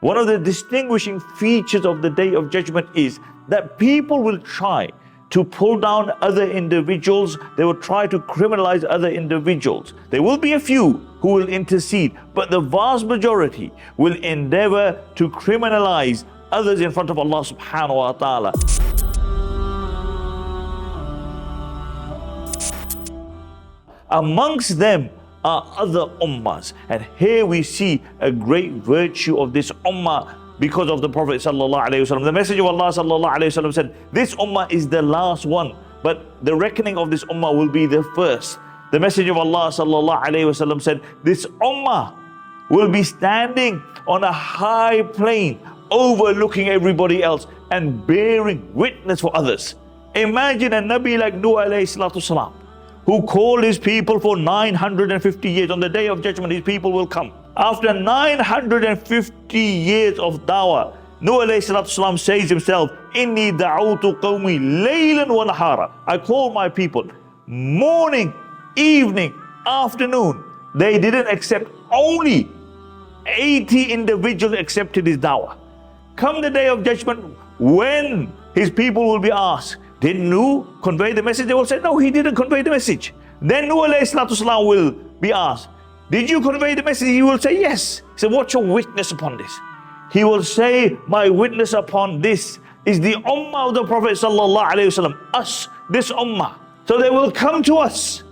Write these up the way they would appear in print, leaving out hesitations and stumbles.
One of the distinguishing features of the Day of Judgment is that people will try to pull down other individuals. They will try to criminalize other individuals. There will be a few who will intercede, but the vast majority will endeavor to criminalize others in front of Allah subhanahu wa ta'ala. Amongst them are other ummahs, and here we see a great virtue of this ummah because of the Prophet sallallahu alaihi wasallam. The Messenger of Allah sallallahu alaihi wasallam said, this ummah is the last one, but the reckoning of this ummah will be the first. The Messenger of Allah sallallahu alaihi wasallam said, this ummah will be standing on a high plane overlooking everybody else and bearing witness for others. Imagine a Nabi like Nuh alayhi salatu salam, who called his people for 950 years. On the Day of Judgment, his people will come. After 950 years of dawah, Nuh alayhi salatu salam says himself, Inni da'utu qawmi laylan wa nahara. I call my people morning, evening, afternoon. They didn't accept, only 80 individuals accepted his dawah. Come the Day of Judgment, when his people will be asked, did Nuh convey the message? They will say, no, he didn't convey the message. Then Nuh alayhi salatu salam will be asked, did you convey the message? He will say, yes. He said, what's your witness upon this? He will say, my witness upon this is the ummah of the Prophet sallallahu alaihi wasallam, us, this ummah. So they will come to us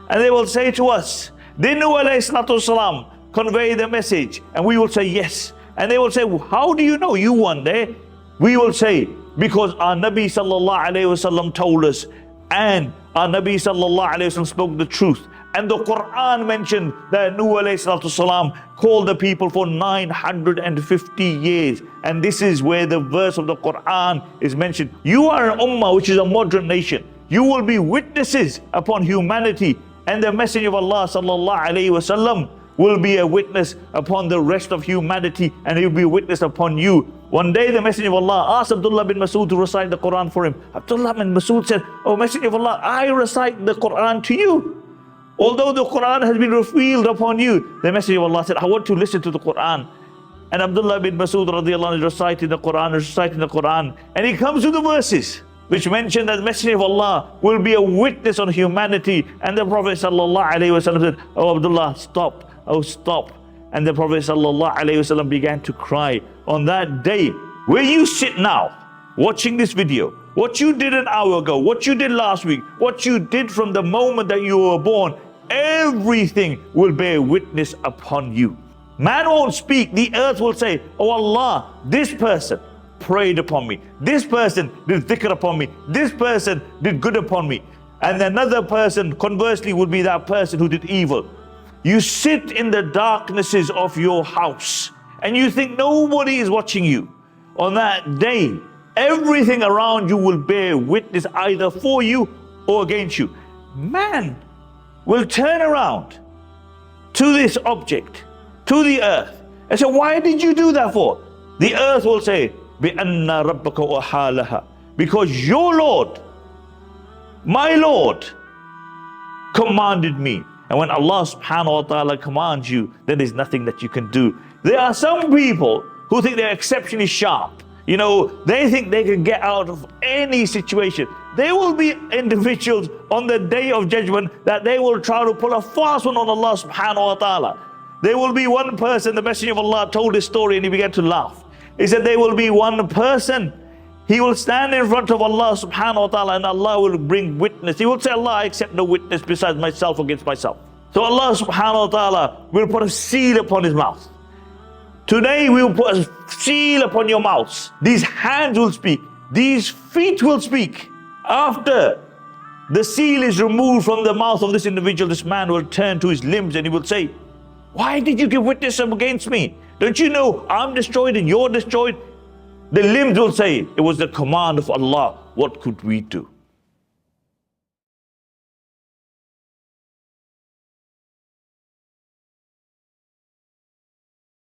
and they will say to us, did Nuh alayhi salatu salam convey the message? And we will say, yes. And they will say, how do you know? You weren't there. We will say, because our Nabi sallallahu alayhi wasallam told us, and our Nabi sallallahu alayhi wasallam spoke the truth. And the Quran mentioned that Nuh alayhi salatu salam called the people for 950 years. And this is where the verse of the Quran is mentioned. You are an ummah which is a modern nation. You will be witnesses upon humanity. And the Messenger of Allah sallallahu alayhi wasallam will be a witness upon the rest of humanity, and he will be a witness upon you. One day the Messenger of Allah asked Abdullah bin Masud to recite the Quran for him. Abdullah bin Masud said, oh Messenger of Allah, I recite the Quran to you. Although the Quran has been revealed upon you. The Messenger of Allah said, I want to listen to the Quran. And Abdullah bin Masud radiallahu anhu is reciting the Quran, and he comes to the verses which mention that the Messenger of Allah will be a witness on humanity. And the Prophet sallallahu alaihi wasallam said, oh Abdullah, stop, oh stop. And the Prophet sallallahu alaihi wasallam began to cry. On that day, where you sit now, watching this video, what you did an hour ago, what you did last week, what you did from the moment that you were born, everything will bear witness upon you. Man won't speak, the earth will say, oh Allah, this person prayed upon me, this person did dhikr upon me, this person did good upon me. And another person, conversely, would be that person who did evil. You sit in the darknesses of your house and you think nobody is watching you. On that day, everything around you will bear witness either for you or against you. Man will turn around to this object, to the earth, and say, why did you do that for? The earth will say, بِأَنَّ رَبَّكَ وَحَالَهَا, because your Lord, my Lord, commanded me. And when Allah subhanahu wa ta'ala commands you, then there's nothing that you can do. There are some people who think their exceptionally sharp. You know, they think they can get out of any situation. There will be individuals on the Day of Judgment that they will try to pull a fast one on Allah subhanahu wa ta'ala. There will be one person, the Messenger of Allah told his story and he began to laugh. He said there will be one person, he will stand in front of Allah subhanahu wa ta'ala and Allah will bring witness. He will say, Allah, I accept no witness besides myself against myself. So Allah subhanahu wa ta'ala will put a seal upon his mouth. Today we will put a seal upon your mouths. These hands will speak. These feet will speak. After the seal is removed from the mouth of this individual, this man will turn to his limbs and he will say, why did you give witness against me? Don't you know I'm destroyed and you're destroyed? The limbs will say, it was the command of Allah. What could we do?